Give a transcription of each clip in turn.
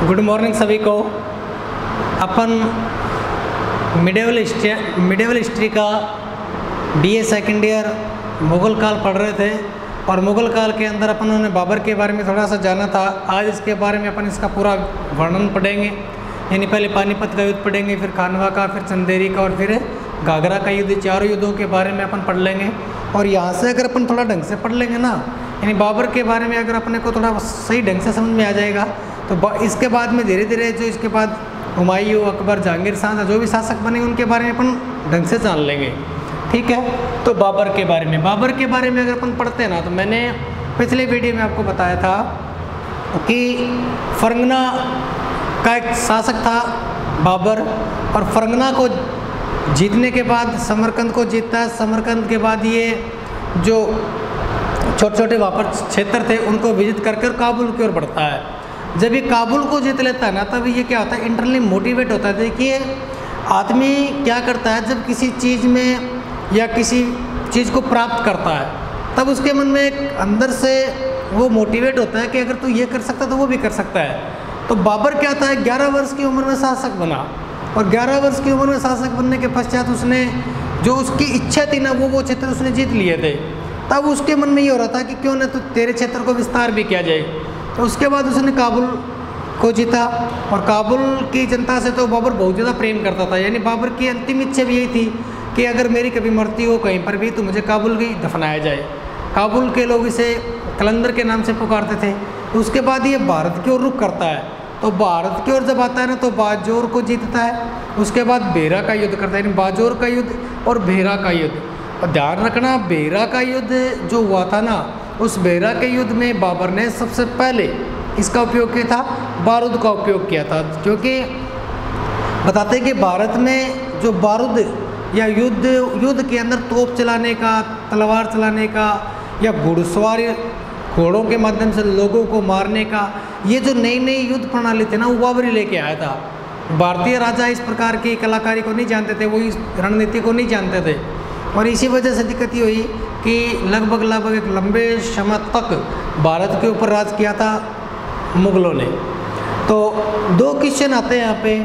Good morning सभी को। अपन medieval history का बीए सेकेंड ईयर मुग़ल काल पढ़ रहे थे और मुग़ल काल के अंदर अपन ने बाबर के बारे में थोड़ा सा जाना था। आज इसके बारे में अपन इसका पूरा वर्णन पढ़ेंगे, यानी पहले पानीपत का युद्ध पढ़ेंगे, फिर खानवा का, फिर चंदेरी का और फिर घाघरा का युद्ध। चारों युद्धों के बारे में अपन पढ़ लेंगे और यहाँ से अगर अपन थोड़ा ढंग से पढ़ लेंगे ना, यानी बाबर के बारे में अगर अपने को थोड़ा सही ढंग से समझ में आ जाएगा तो इसके बाद में धीरे धीरे जो इसके बाद हुमायूं, अकबर, जहांगीर शाह जो भी शासक बने उनके बारे में अपन ढंग से जान लेंगे। ठीक है, तो बाबर के बारे में अगर अपन पढ़ते हैं ना, तो मैंने पिछले वीडियो में आपको बताया था कि फरगना का एक शासक था बाबर, और फरगना को जीतने के बाद समरकंद को जीतता है। समरकंद के बाद ये जो छोटे छोटे वहाँ पर क्षेत्र थे उनको विजिट कर कर काबुल की ओर बढ़ता है। जब ये काबुल को जीत लेता है ना, तब ये क्या होता है, इंटरनली मोटिवेट होता है। देखिए आदमी क्या करता है, जब किसी चीज़ में या किसी चीज़ को प्राप्त करता है तब उसके मन में एक अंदर से वो मोटिवेट होता है कि अगर तू ये कर सकता है तो वो भी कर सकता है। तो बाबर क्या था, 11 वर्ष की उम्र में शासक बना और 11 वर्ष की उम्र में शासक बनने के पश्चात उसने जो उसकी इच्छा थी ना, वो क्षेत्र उसने जीत लिए थे। तब उसके मन में ये हो रहा था कि क्यों ना तो तेरे क्षेत्र को विस्तार भी किया जाए। तो उसके बाद उसने काबुल को जीता और काबुल की जनता से तो बाबर बहुत ज़्यादा प्रेम करता था। यानी बाबर की अंतिम इच्छा भी यही थी कि अगर मेरी कभी मृत्यु हो कहीं पर भी तो मुझे काबुल ही दफनाया जाए। काबुल के लोग इसे कलंदर के नाम से पुकारते थे। तो उसके बाद ये भारत की ओर रुख करता है। तो भारत की ओर जब आता है ना, तो बाजोर को जीतता है। उसके बाद बेरा का युद्ध करता है, यानी बाजोर का युद्ध और बेरा का युद्ध। और ध्यान रखना, बेरा का युद्ध जो हुआ था ना, उस बेरा के युद्ध में बाबर ने सबसे पहले इसका उपयोग किया था, बारूद का उपयोग किया था। क्योंकि बताते हैं कि भारत में जो बारूद या युद्ध के अंदर तोप चलाने का, तलवार चलाने का या घुड़सवारी, घोड़ों के माध्यम से लोगों को मारने का, ये जो नई नई युद्ध प्रणाली थी ना, वो बाबर ही लेके आया था। भारतीय राजा इस प्रकार की कलाकारी को नहीं जानते थे, वो इस रणनीति को नहीं जानते थे। और इसी वजह से दिक्कत ये हुई कि लगभग एक लंबे समय तक भारत के ऊपर राज किया था मुग़लों ने। तो दो क्वेश्चन आते हैं यहाँ पे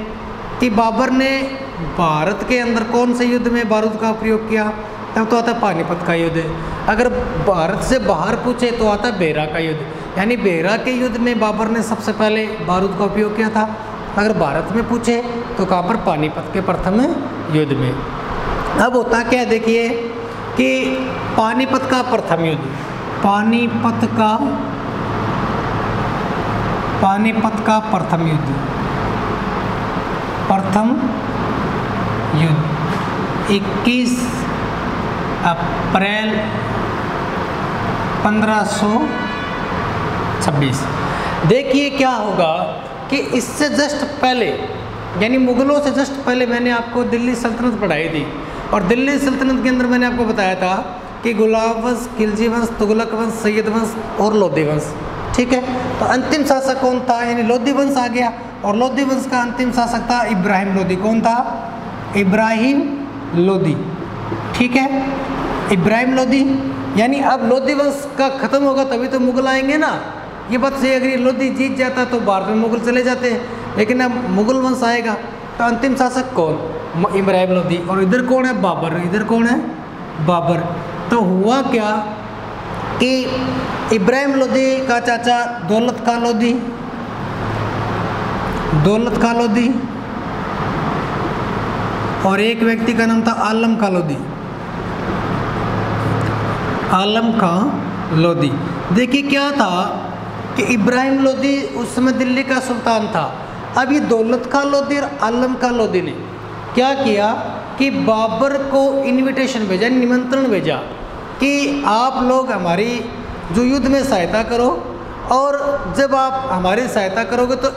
कि बाबर ने भारत के अंदर कौन से युद्ध में बारूद का प्रयोग किया, तब तो आता है पानीपत का युद्ध। अगर भारत से बाहर पूछे तो आता है बेरा का युद्ध, यानी बेरा के युद्ध में बाबर ने सबसे पहले बारूद का उपयोग किया था। अगर भारत में पूछे तो कहाँ पर, पानीपत के प्रथम युद्ध में। अब होता क्या है, देखिए कि पानीपत का प्रथम युद्ध, पानीपत का प्रथम युद्ध 21 अप्रैल 1526। देखिए क्या होगा कि इससे जस्ट पहले, यानी मुग़लों से जस्ट पहले मैंने आपको दिल्ली सल्तनत पढ़ाई थी। और दिल्ली सल्तनत के अंदर मैंने आपको बताया था कि गुलाब वंश, खिलजी वंश, तुगलक वंश, सैयद वंश और लोधी वंश। ठीक है, तो अंतिम शासक कौन था, यानी लोधी वंश आ गया। और लोधी वंश का अंतिम शासक था इब्राहिम लोधी। कौन था? इब्राहिम लोधी। ठीक है, इब्राहिम लोधी। यानी अब लोधी वंश का ख़त्म होगा तभी तो मुग़ल आएंगे ना। ये बात सही, अगर ये लोधी जीत जाता तो भारत में मुग़ल चले जाते, लेकिन अब मुग़ल वंश आएगा। तो अंतिम शासक कौन? इब्राहिम लोधी। और इधर कौन है? बाबर। इधर कौन है? बाबर। तो हुआ क्या कि इब्राहिम लोधी का चाचा दौलत खां लोधी और एक व्यक्ति का नाम था आलम खां लोधी। देखिए क्या था कि इब्राहिम लोधी उस समय दिल्ली का सुल्तान था। अब ये दौलत खां लोधी और आलम खां लोधी ने क्या किया कि बाबर को इनविटेशन भेजा, निमंत्रण भेजा कि आप लोग हमारी जो युद्ध में सहायता करो, और जब आप हमारी सहायता करोगे तो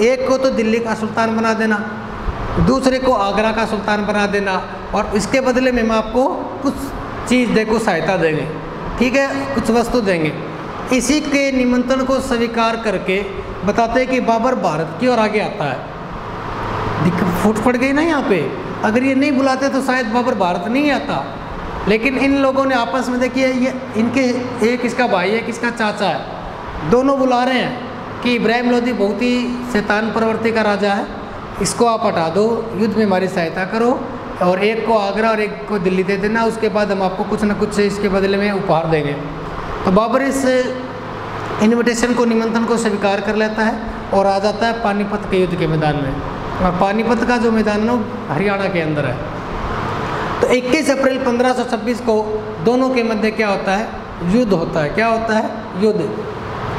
एक को तो दिल्ली का सुल्तान बना देना, दूसरे को आगरा का सुल्तान बना देना, और इसके बदले में हम आपको कुछ चीज़ देखो, सहायता देंगे। ठीक है, कुछ वस्तु देंगे। इसी के निमंत्रण को स्वीकार करके बताते हैं कि बाबर भारत की ओर आगे आता है। फूट पड़ गई ना यहाँ पे, अगर ये नहीं बुलाते तो शायद बाबर भारत नहीं आता। लेकिन इन लोगों ने आपस में, देखिए ये इनके, एक इसका भाई है, एक इसका चाचा है, दोनों बुला रहे हैं कि इब्राहिम लोदी बहुत ही शैतान प्रवृत्ति का राजा है, इसको आप हटा दो, युद्ध में हमारी सहायता करो और एक को आगरा और एक को दिल्ली दे देना, उसके बाद हम आपको कुछ ना कुछ इसके बदले में उपहार देंगे। तो बाबर इस इन्विटेशन को, निमंत्रण को स्वीकार कर लेता है और आ जाता है पानीपत के युद्ध के मैदान में। और पानीपत का जो मैदान है वो हरियाणा के अंदर है। तो 21 अप्रैल 1526 को दोनों के मध्य क्या होता है? युद्ध होता है। क्या होता है? युद्ध।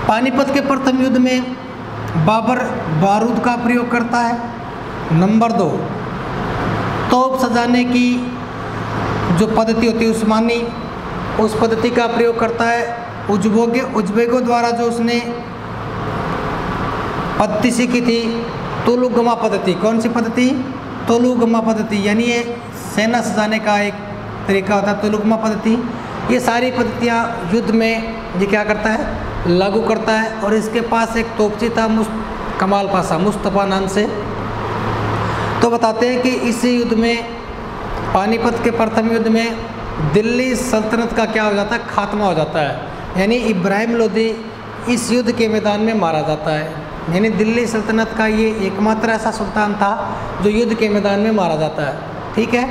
पानीपत के प्रथम युद्ध में बाबर बारूद का प्रयोग करता है। नंबर 2, तोप सजाने की जो पद्धति होती है उस्मानी, उस पद्धति का प्रयोग करता है। उज्बेकों द्वारा जो उसने पद्धति सीखी थी, तोलुगमा पद्धति। कौन सी पद्धति? तोलुगमा पद्धति, यानी ये सेना सजाने का एक तरीका होता है, तोलुगमा पद्धति। ये सारी पद्धतियाँ युद्ध में ये क्या करता है? लागू करता है। और इसके पास एक तोपची था कमाल पाशा, मुस्तफ़ा नाम से। तो बताते हैं कि इस युद्ध में, पानीपत के प्रथम युद्ध में, दिल्ली सल्तनत का क्या हो जाता है? खात्मा हो जाता है। यानी इब्राहिम लोदी इस युद्ध के मैदान में मारा जाता है। यानी दिल्ली सल्तनत का ये एकमात्र ऐसा सुल्तान था जो युद्ध के मैदान में मारा जाता है। ठीक है,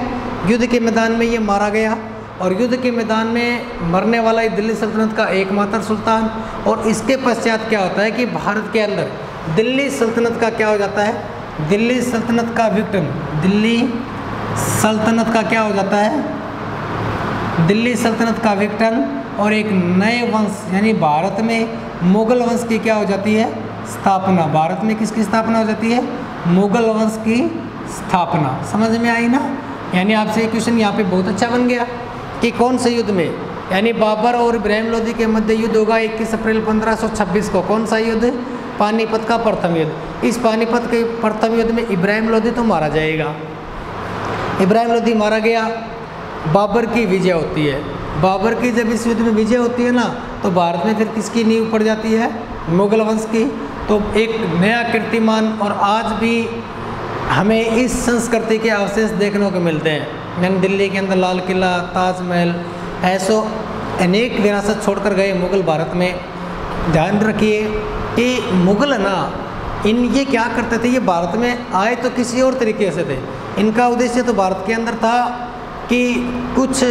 युद्ध के मैदान में ये मारा गया और युद्ध के मैदान में मरने वाला ये दिल्ली सल्तनत का एकमात्र सुल्तान। और इसके पश्चात क्या होता है कि भारत के अंदर दिल्ली सल्तनत का क्या हो जाता है? दिल्ली सल्तनत का विघटन, दिल्ली सल्तनत का क्या हो जाता है? दिल्ली सल्तनत का विघटन और एक नए वंश यानी भारत में मुगल वंश की क्या हो जाती है? स्थापना। भारत में किसकी स्थापना हो जाती है? मुगल वंश की स्थापना। समझ में आई ना? यानी आपसे एक क्वेश्चन यहाँ पे बहुत अच्छा बन गया कि कौन से युद्ध में, यानी बाबर और इब्राहिम लोदी के मध्य युद्ध होगा 21 अप्रैल 1526 को। कौन सा युद्ध? पानीपत का प्रथम युद्ध। इस पानीपत के प्रथम युद्ध में इब्राहिम लोदी तो मारा जाएगा। इब्राहिम लोदी मारा गया, बाबर की विजय होती है। बाबर की जब इस युद्ध में विजय होती है ना, तो भारत में फिर किसकी नींव पड़ जाती है? मुगल वंश की। तो एक नया कीर्तिमान, और आज भी हमें इस संस्कृति के अवशेष देखने को मिलते हैं। यानी दिल्ली के अंदर लाल किला, ताजमहल, ऐसो अनेक विरासत छोड़कर गए मुगल भारत में। ध्यान रखिए कि मुगल ना, ये क्या करते थे? ये भारत में आए तो किसी और तरीके से थे। इनका उद्देश्य तो भारत के अंदर था कि कुछ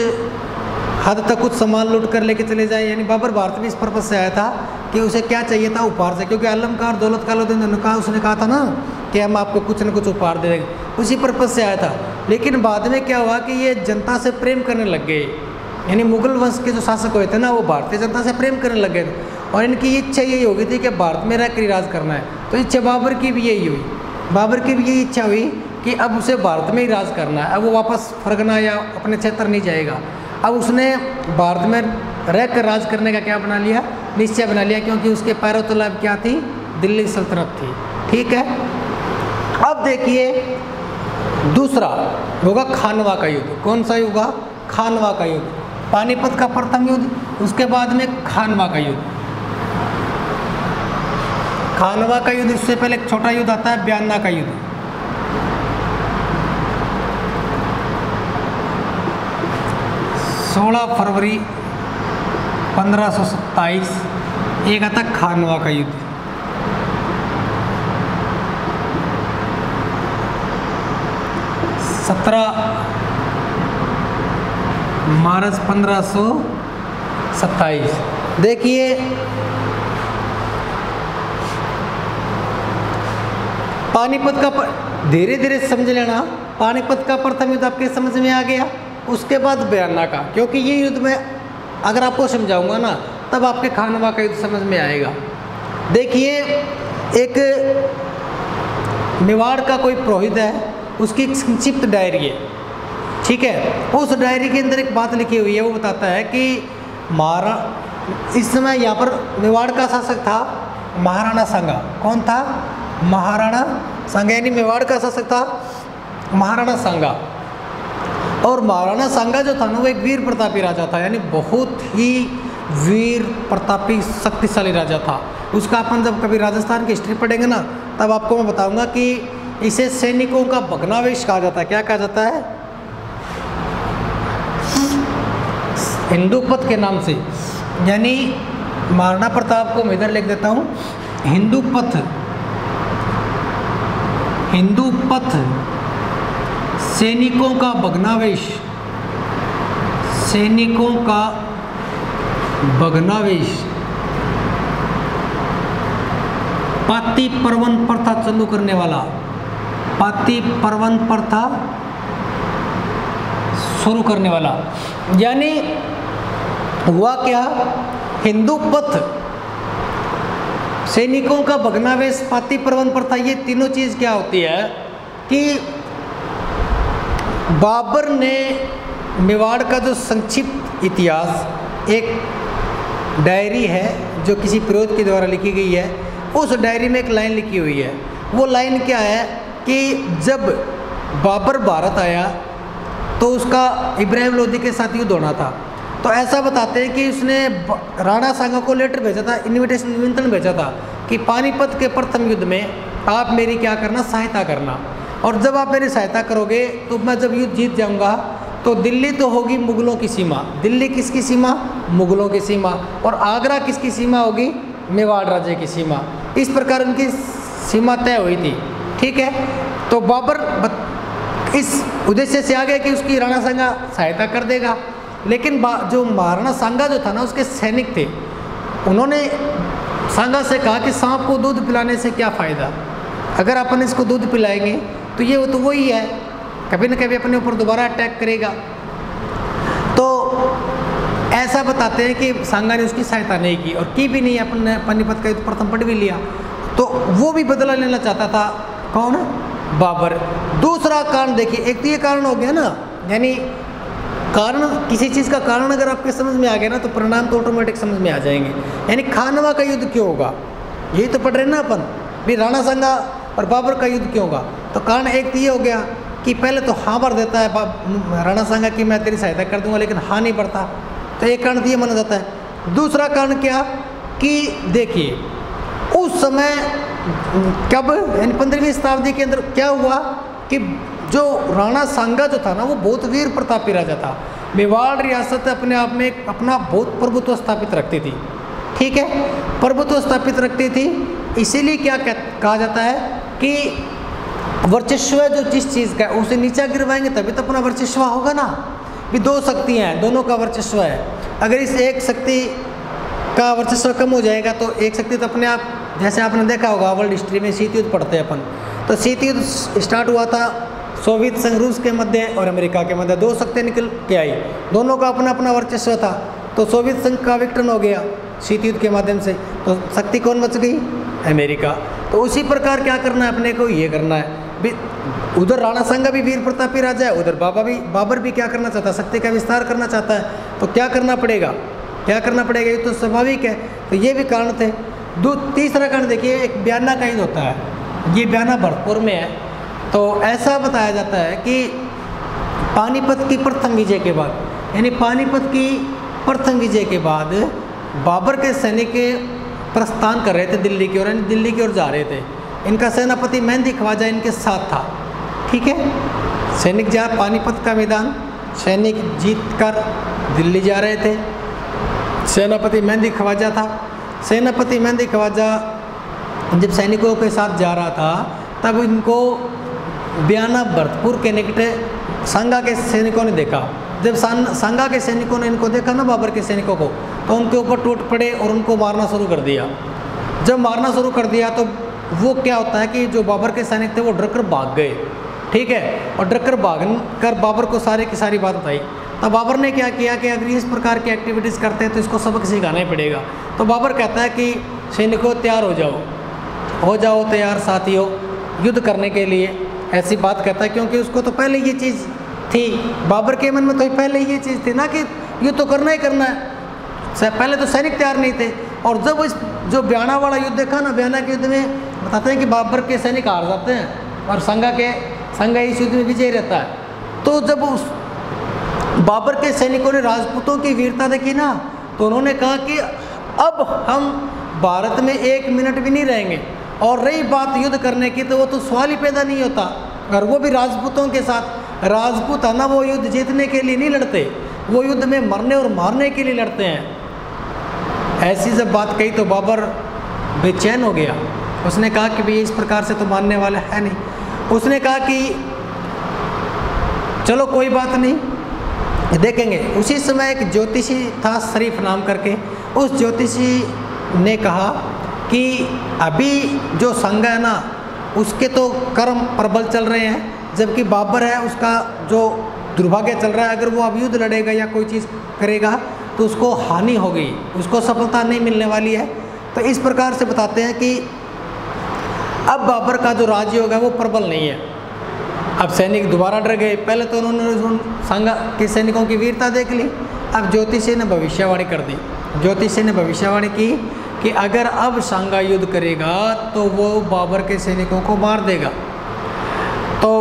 हद तक कुछ सामान लूट कर लेके चले जाए। यानी बाबर भारत में इस पर्पज से आया था कि उसे क्या चाहिए था? उपहार से। क्योंकि आलमकार दौलत कालोद्दीन उसने कहा था ना कि हम आपको कुछ न कुछ उपहार दे देंगे, उसी पर्पज से आया था। लेकिन बाद में क्या हुआ कि ये जनता से प्रेम करने लग गए। यानी मुगल वंश के जो शासक हुए थे ना, वो भारतीय जनता से प्रेम करने लग गए और इनकी इच्छा यही हो गई थी कि भारत में रह कर राज करना है। तो इच्छा बाबर की भी यही हुई, बाबर की भी यही इच्छा हुई कि अब उसे भारत में ही राज करना है। अब वो वापस फरगना या अपने क्षेत्र नहीं जाएगा। अब उसने भारत में रह कर राज करने का क्या बना लिया? निश्चय बना लिया, क्योंकि उसके पैरों तले अब क्या थी? दिल्ली सल्तनत थी। ठीक है, अब देखिए दूसरा होगा खानवा का युद्ध। कौन सा युद्ध? खानवा का युद्ध। पानीपत का प्रथम युद्ध, उसके बाद में खानवा का युद्ध। खानवा का युद्ध, इससे पहले एक छोटा युद्ध आता है ब्याना का युद्ध। फरवरी 1527 एक आता खानवा का युद्ध। मार्च 1527। देखिए पानीपत का धीरे धीरे समझ लेना। पानीपत का प्रथम युद्ध आपके समझ में आ गया, उसके बाद बयाना का, क्योंकि ये युद्ध में अगर आपको समझाऊंगा ना तब आपके खानवा का युद्ध समझ में आएगा। देखिए एक मेवाड़ का कोई पुरोहित है, उसकी एक संक्षिप्त डायरी है। ठीक है, उस डायरी के अंदर एक बात लिखी हुई है, वो बताता है कि इस समय यहाँ पर मेवाड़ का शासक था महाराणा सांगा। कौन था? महाराणा सांगा। यानी मेवाड़ का शासक था महाराणा सांगा। और महाराणा सांगा जो था ना, वो एक वीर प्रतापी राजा था। यानी बहुत ही वीर प्रतापी शक्तिशाली राजा था। उसका अपन जब कभी राजस्थान की हिस्ट्री पढ़ेंगे ना, तब आपको मैं बताऊंगा कि इसे सैनिकों का भग्नावेश कहा जाता है। क्या कहा जाता है? हिंदूपत के नाम से। यानी महाराणा प्रताप को मैं इधर लिख देता हूँ हिंदू पथ सैनिकों का भग्नावेश पाती परवन प्रथा चालू करने वाला, पाती परवन प्रथा शुरू करने वाला। यानी हुआ क्या, हिंदू पथ सैनिकों का भग्नावेश पाती परवन प्रथा, ये तीनों चीज क्या होती है कि बाबर ने मेवाड़ का जो संक्षिप्त इतिहास, एक डायरी है जो किसी पुरोहित के द्वारा लिखी गई है, उस डायरी में एक लाइन लिखी हुई है। वो लाइन क्या है कि जब बाबर भारत आया तो उसका इब्राहिम लोदी के साथ युद्ध होना था। तो ऐसा बताते हैं कि उसने राणा सांगा को लेटर भेजा था, निमंत्रण भेजा था कि पानीपत के प्रथम युद्ध में आप मेरी क्या करना, सहायता करना, और जब आप मेरी सहायता करोगे तो मैं जब युद्ध जीत जाऊंगा तो दिल्ली तो होगी मुगलों की सीमा, दिल्ली किसकी सीमा, मुगलों की सीमा, और आगरा किसकी सीमा होगी, मेवाड़ राज्य की सीमा। इस प्रकार उनकी सीमा तय हुई थी। ठीक है, तो बाबर इस उद्देश्य से आ गया कि उसकी राणा सांगा सहायता कर देगा। लेकिन जो महाराणा सांगा जो था ना, उसके सैनिक थे, उन्होंने सांगा से कहा कि सांप को दूध पिलाने से क्या फ़ायदा, अगर अपन इसको दूध पिलाएंगे तो ये तो वही है, कभी न कभी अपने ऊपर दोबारा अटैक करेगा। तो ऐसा बताते हैं कि सांगा ने उसकी सहायता नहीं की, और की भी नहीं, अपन ने पानीपत का युद्ध प्रथम पढ़ भी लिया। तो वो भी बदला लेना चाहता था, कौन, बाबर। दूसरा कारण देखिए, एक तो ये कारण हो गया ना, यानी कारण, किसी चीज़ का कारण अगर आपके समझ में आ गया ना तो परिणाम तो ऑटोमेटिक समझ में आ जाएंगे। यानी खानवा का युद्ध क्यों होगा, यही तो पढ़ रहे हैं ना अपन भी, राणा सांगा और बाबर का युद्ध क्यों होगा। तो कारण एक तो ये हो गया कि पहले तो हाँ भर देता है राणा सांगा कि मैं तेरी सहायता कर दूंगा, लेकिन हाँ नहीं भरता, तो एक कारण तो ये माना जाता है। दूसरा कारण क्या कि देखिए उस समय कब, यानी 15वीं शताब्दी के अंदर क्या हुआ कि जो राणा सांगा जो था ना, वो बहुत वीर प्रतापी राजा था। मेवाड़ रियासत अपने आप में अपना बहुत प्रभुत्व स्थापित रखती थी। ठीक है, प्रभुत्व स्थापित रखती थी, इसीलिए क्या कहा जाता है कि वर्चस्व जो जिस चीज़ का है उसे नीचा गिरवाएंगे तभी तो अपना वर्चस्व होगा ना। भी दो शक्तियाँ हैं, दोनों का वर्चस्व है, अगर इस एक शक्ति का वर्चस्व कम हो जाएगा तो एक शक्ति तो अपने आप, जैसे आपने देखा होगा वर्ल्ड हिस्ट्री में शीत युद्ध पढ़ते हैं अपन, तो शीत युद्ध स्टार्ट हुआ था सोवियत संघ रूस के मध्य और अमेरिका के मध्य, दो शक्तियाँ निकल के आई, दोनों का अपना अपना वर्चस्व था। तो सोवियत संघ का विघटन हो गया शीत युद्ध के माध्यम से, तो शक्ति कौन बच गई, अमेरिका। तो उसी प्रकार क्या करना है अपने को, ये करना है भी, उधर राणा सांगा भी वीर प्रतापी राजा है, उधर बाबर भी क्या करना चाहता है, शक्ति का विस्तार करना चाहता है। तो क्या करना पड़ेगा, ये तो स्वाभाविक है। तो ये भी कारण थे। तीसरा कारण देखिए, एक बयाना का युद्ध होता है, ये बयाना भरतपुर में है। तो ऐसा बताया जाता है कि पानीपत की प्रथम विजय के बाद, यानी पानीपत की प्रथम विजय के बाद बाबर के सैनिक प्रस्थान कर रहे थे दिल्ली की ओर, यानी दिल्ली की ओर जा रहे थे। इनका सेनापति मेहंदी ख्वाजा इनके साथ था। ठीक है, सैनिक जहाँ पानीपत का मैदान सैनिक जीत कर दिल्ली जा रहे थे, सेनापति मेहंदी ख्वाजा था। सेनापति मेहंदी ख्वाजा जब सैनिकों के साथ जा रहा था तब इनको बयाना भरतपुर के निकट सांगा के सैनिकों ने देखा। जब सांगा के सैनिकों ने इनको देखा ना, बाबर के सैनिकों को, तो उनके ऊपर टूट पड़े और उनको मारना शुरू कर दिया। जब मारना शुरू कर दिया तो वो क्या होता है कि जो बाबर के सैनिक थे वो डर कर भाग गए। ठीक है, और डर कर भाग कर बाबर को सारी की सारी बात बताई। तब बाबर ने क्या किया कि अगर इस प्रकार की एक्टिविटीज़ करते हैं तो इसको सबक सिखाना ही पड़ेगा। तो बाबर कहता है कि सैनिकों तैयार हो जाओ तैयार साथियों युद्ध करने के लिए, ऐसी बात कहता है क्योंकि उसको तो पहले ये चीज़ थी, बाबर के मन में तो पहले ये चीज़ थी ना कि युद्ध तो करना ही करना है। पहले तो सैनिक तैयार नहीं थे, और जब इस जो बयाना वाला युद्ध देखा ना, बयाना के युद्ध में बताते हैं कि बाबर के सैनिक हार जाते हैं और संगा इस युद्ध में विजय रहता है। तो जब उस बाबर के सैनिकों ने राजपूतों की वीरता देखी ना, तो उन्होंने कहा कि अब हम भारत में 1 मिनट भी नहीं रहेंगे। और रही बात युद्ध करने की, तो वो तो सवाल ही पैदा नहीं होता, और वो भी राजपूतों के साथ। राजपूत है ना, वो युद्ध जीतने के लिए नहीं लड़ते, वो युद्ध में मरने और मारने के लिए लड़ते हैं। ऐसी जब बात कही तो बाबर बेचैन हो गया। उसने कहा कि भाई इस प्रकार से तो मानने वाला है नहीं। उसने कहा कि चलो कोई बात नहीं, देखेंगे। उसी समय एक ज्योतिषी था शरीफ नाम करके, उस ज्योतिषी ने कहा कि अभी जो संघ है ना उसके तो कर्म प्रबल चल रहे हैं, जबकि बाबर है उसका जो दुर्भाग्य चल रहा है। अगर वो अब युद्ध लड़ेगा या कोई चीज़ करेगा तो उसको हानि होगी, उसको सफलता नहीं मिलने वाली है। तो इस प्रकार से बताते हैं कि अब बाबर का जो राजयोग है वो प्रबल नहीं है। अब सैनिक दोबारा डर गए। पहले तो उन्होंने संघ के सैनिकों की वीरता देख ली। अब ज्योतिषी ने भविष्यवाणी कर दी। ज्योतिषी ने भविष्यवाणी की कि अगर अब सांगा युद्ध करेगा तो वो बाबर के सैनिकों को मार देगा। तो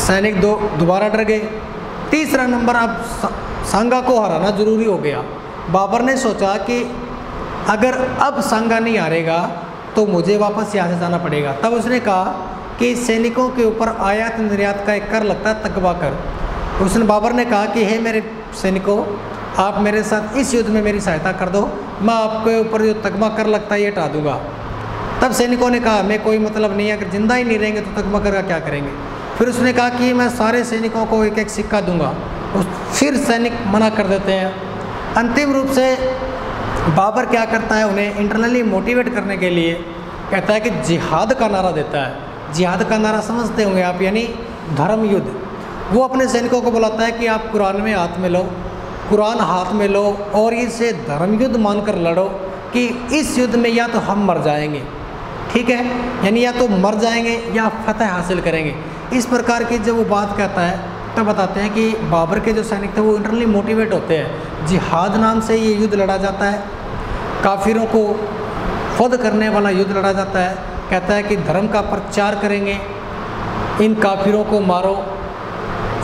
सैनिक दोबारा डर गए। तीसरा नंबर, अब सांगा को हराना जरूरी हो गया। बाबर ने सोचा कि अगर अब सांगा नहीं हारेगा तो मुझे वापस यहाँ से जाना पड़ेगा। तब उसने कहा कि सैनिकों के ऊपर आयात निर्यात का एक कर लगता है, तकवा कर। उसने बाबर ने कहा कि हे मेरे सैनिकों, आप मेरे साथ इस युद्ध में मेरी सहायता कर दो, मैं आपके ऊपर जो तकमा कर लगता है ये हटा दूंगा। तब सैनिकों ने कहा मैं कोई मतलब नहीं है, अगर जिंदा ही नहीं रहेंगे तो तकमा कर का क्या करेंगे। फिर उसने कहा कि मैं सारे सैनिकों को एक एक सिक्का दूंगा। फिर सैनिक मना कर देते हैं। अंतिम रूप से बाबर क्या करता है, उन्हें इंटरनली मोटिवेट करने के लिए कहता है कि जिहाद का नारा देता है। जिहाद का नारा समझते होंगे आप, यानी धर्म युद्ध। वो अपने सैनिकों को बुलाता है कि आप कुरान में हाथ में लो, कुरान हाथ में लो और इसे धर्म युद्ध मानकर लड़ो कि इस युद्ध में या तो हम मर जाएंगे, ठीक है, यानी या तो मर जाएंगे या फतह हासिल करेंगे। इस प्रकार की जब वो बात कहता है तब बताते हैं कि बाबर के जो सैनिक थे वो इंटरनली मोटिवेट होते हैं। जिहाद नाम से ये युद्ध लड़ा जाता है, काफिरों को फद करने वाला युद्ध लड़ा जाता है। कहता है कि धर्म का प्रचार करेंगे, इन काफिरों को मारो।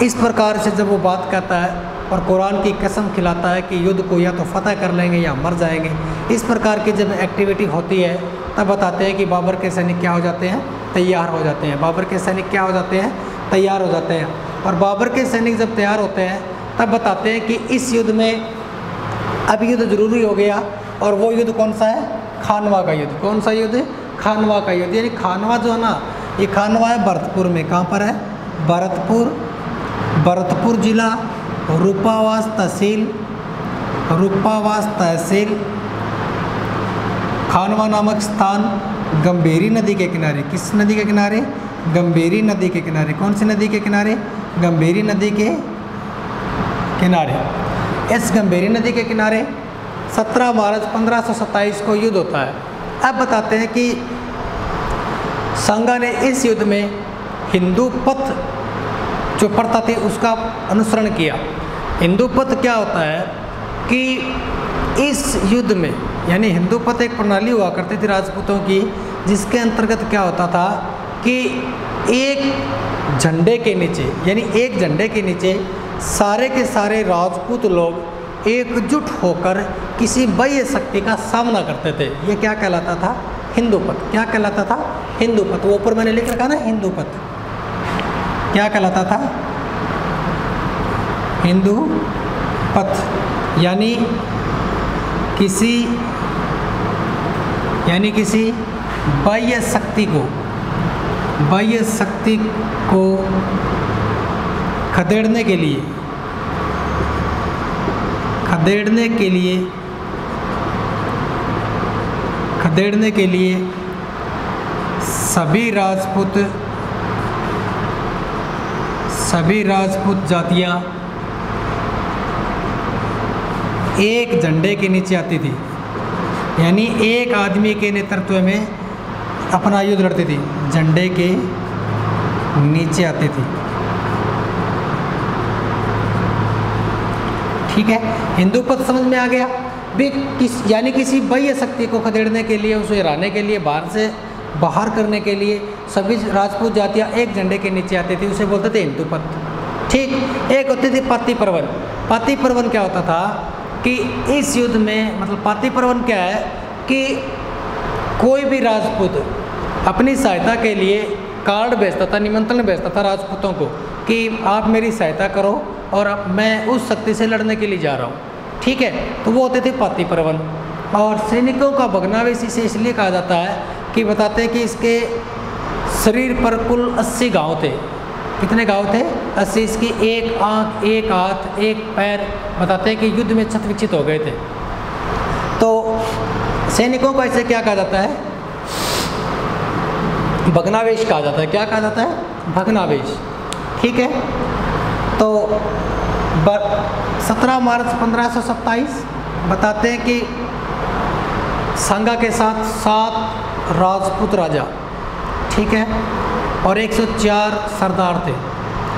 इस प्रकार से जब वो बात कहता है और कुरान की कसम खिलाता है कि युद्ध को या तो फतह कर लेंगे या मर जाएंगे, इस प्रकार की जब एक्टिविटी होती है तब बताते हैं कि बाबर के सैनिक क्या हो जाते हैं, तैयार हो जाते हैं। बाबर के सैनिक क्या हो जाते हैं, तैयार हो जाते हैं। और बाबर के सैनिक जब तैयार होते हैं तब बताते हैं कि इस युद्ध में अब युद्ध जरूरी हो गया। और वो युद्ध कौन सा है, खानवा का युद्ध। कौन सा युद्ध, खानवा का युद्ध। यानी खानवा जो है ना, ये खानवा है भरतपुर में। कहाँ पर है, भरतपुर जिला, रूपावास तहसील, खानवा नामक स्थान गंभीरी नदी के किनारे। किस नदी के किनारे, गंभीरी नदी के किनारे। कौन सी नदी के किनारे, गंभीरी नदी के किनारे। इस गंभीरी नदी के किनारे 17 मार्च 1527 को युद्ध होता है। अब बताते हैं कि सांगा ने इस युद्ध में हिंदू पथ जो प्रथा थी उसका अनुसरण किया। हिंदू पथ क्या होता है कि इस युद्ध में, यानी हिंदू पथ एक प्रणाली हुआ करती थी राजपूतों की, जिसके अंतर्गत क्या होता था कि एक झंडे के नीचे, यानी एक झंडे के नीचे सारे के सारे राजपूत लोग एकजुट होकर किसी बाह्य शक्ति का सामना करते थे। ये क्या कहलाता था, हिंदू पथ। क्या कहलाता था, हिंदू पथ। वो ऊपर मैंने लिख रखा ना, हिंदू पथ क्या कहलाता था, हिंदू पथ। यानी किसी बाह्य शक्ति को खदेड़ने के लिए सभी राजपूत जातियां एक झंडे के नीचे आती थी। यानी एक आदमी के नेतृत्व में अपना युद्ध लड़ती थी, झंडे के नीचे आती थी। ठीक है, हिंदू पथ समझ में आ गया भी। यानी किसी बाह्य शक्ति को खदेड़ने के लिए, उसे हराने के लिए, बाहर करने के लिए सभी राजपूत जातियाँ एक झंडे के नीचे आती थी, उसे बोलते थे हिंदू पथ। ठीक, एक होती थी पाती पर्वन। पाती पर्वन क्या होता था कि इस युद्ध में, मतलब पाती पर्वन क्या है कि कोई भी राजपूत अपनी सहायता के लिए कार्ड भेजता था, निमंत्रण भेजता था राजपूतों को कि आप मेरी सहायता करो और अब मैं उस शक्ति से लड़ने के लिए जा रहा हूँ। ठीक है, तो वो होते थे पाती पर्वन। और सैनिकों का भग्नावेश इसे इसलिए कहा जाता है कि बताते हैं कि इसके शरीर पर कुल 80 घाव थे। कितने घाव थे? 80। इसकी एक आंख, एक हाथ, एक पैर बताते हैं कि युद्ध में क्षत विक्षत हो गए थे। तो सैनिकों का इसे क्या कहा जाता है? भग्नावेश कहा जाता है। क्या कहा जाता है? भग्नावेश। ठीक है। तो 17 मार्च 1527 बताते हैं कि सांगा के साथ 7 राजपूत राजा, ठीक है, और 104 सरदार थे,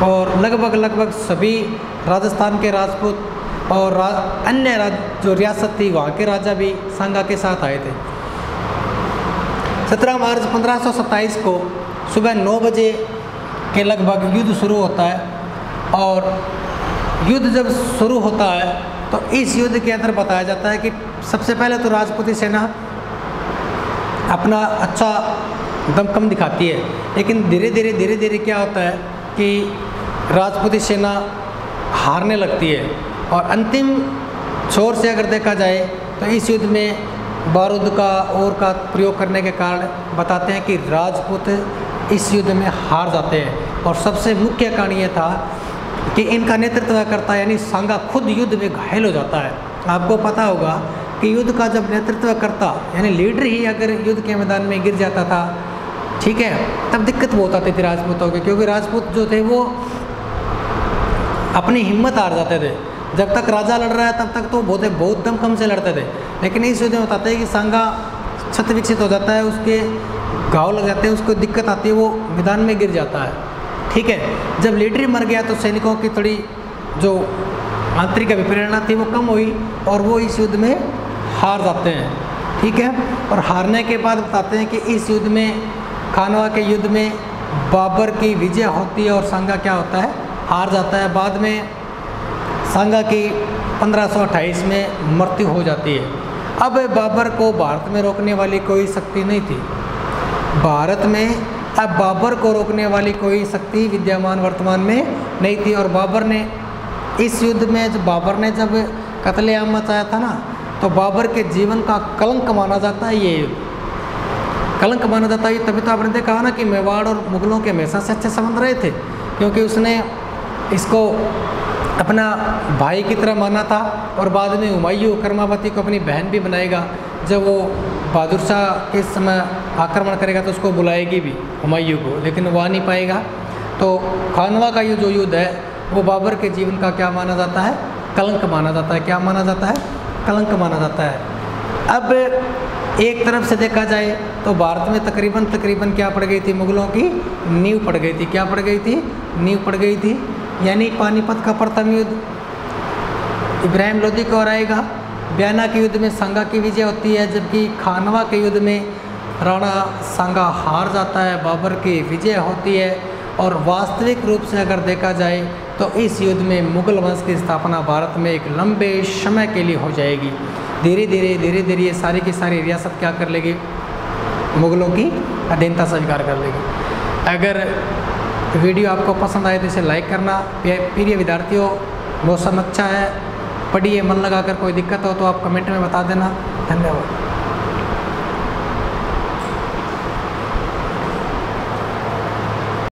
और लगभग सभी राजस्थान के राजपूत और अन्य जो रियासत थी वहाँ के राजा भी सांगा के साथ आए थे। 17 मार्च 1527 को सुबह 9 बजे के लगभग युद्ध शुरू होता है। और युद्ध जब शुरू होता है तो इस युद्ध के अंदर बताया जाता है कि सबसे पहले तो राजपूती सेना अपना अच्छा दमखम दिखाती है, लेकिन धीरे धीरे क्या होता है कि राजपूती सेना हारने लगती है। और अंतिम छोर से अगर देखा जाए तो इस युद्ध में बारूद का और का प्रयोग करने के कारण बताते हैं कि राजपूत इस युद्ध में हार जाते हैं। और सबसे मुख्य कारण ये था कि इनका नेतृत्व करता यानी सांगा खुद युद्ध में घायल हो जाता है। आपको पता होगा कि युद्ध का जब नेतृत्व करता यानी लीडर ही अगर युद्ध के मैदान में गिर जाता था, ठीक है, तब दिक्कत बहुत आती थी राजपूतों की, क्योंकि राजपूत जो थे वो अपनी हिम्मत हार जाते थे। जब तक राजा लड़ रहा है तब तक तो बहुत दमखम से लड़ते थे, लेकिन इस युद्ध में बताते हैं कि सांगा क्षत विक्षित हो जाता है, उसके घाव लग जाते हैं, उसको दिक्कत आती है, वो मैदान में गिर जाता है। ठीक है। जब लीडर मर गया तो सैनिकों की थोड़ी जो आंतरिक अभिप्रेरणा थी वो कम हुई और वो इस युद्ध में हार जाते हैं। ठीक है। और हारने के बाद बताते हैं कि इस युद्ध में, खानवा के युद्ध में बाबर की विजय होती है और सांगा क्या होता है? हार जाता है। बाद में सांगा की 1528 में मृत्यु हो जाती है। अब बाबर को भारत में रोकने वाली कोई शक्ति नहीं थी। भारत में अब बाबर को रोकने वाली कोई शक्ति विद्यमान वर्तमान में नहीं थी। और बाबर ने इस युद्ध में जब कत्लेआम मचाया था ना, तो बाबर के जीवन का कलंक माना जाता है। ये युद्ध कलंक माना जाता है। तभी तो आपने देखा ना कि मेवाड़ और मुगलों के हमेशा से अच्छे संबंध रहे थे, क्योंकि उसने इसको अपना भाई की तरह माना था। और बाद में हुमायूं कर्मावती को अपनी बहन भी बनाएगा। जब वो बहादुर शाह के समय आक्रमण करेगा तो उसको बुलाएगी भी, हुमायूं को, लेकिन वो आ नहीं पाएगा। तो खानवा का ये जो युद्ध है वो बाबर के जीवन का क्या माना जाता है? कलंक माना जाता है। क्या माना जाता है? कलंक माना जाता है। अब एक तरफ से देखा जाए तो भारत में तकरीबन क्या पड़ गई थी? मुगलों की नींव पड़ गई थी। क्या पड़ गई थी? नींव पड़ गई थी। यानी पानीपत का प्रथम युद्ध इब्राहिम लोदी को हराएगा। बयाना के युद्ध में सांगा की विजय होती है, जबकि खानवा के युद्ध में राणा सांगा हार जाता है, बाबर की विजय होती है। और वास्तविक रूप से अगर देखा जाए तो इस युद्ध में मुगल वंश की स्थापना भारत में एक लंबे समय के लिए हो जाएगी। धीरे धीरे ये सारी की सारी रियासत क्या कर लेगी? मुगलों की अधीनता स्वीकार कर लेगी। अगर वीडियो आपको पसंद आए तो इसे लाइक करना। प्रिय विद्यार्थियों, मौसम अच्छा है, पढ़िए मन लगाकर। कोई दिक्कत हो तो आप कमेंट में बता देना। धन्यवाद।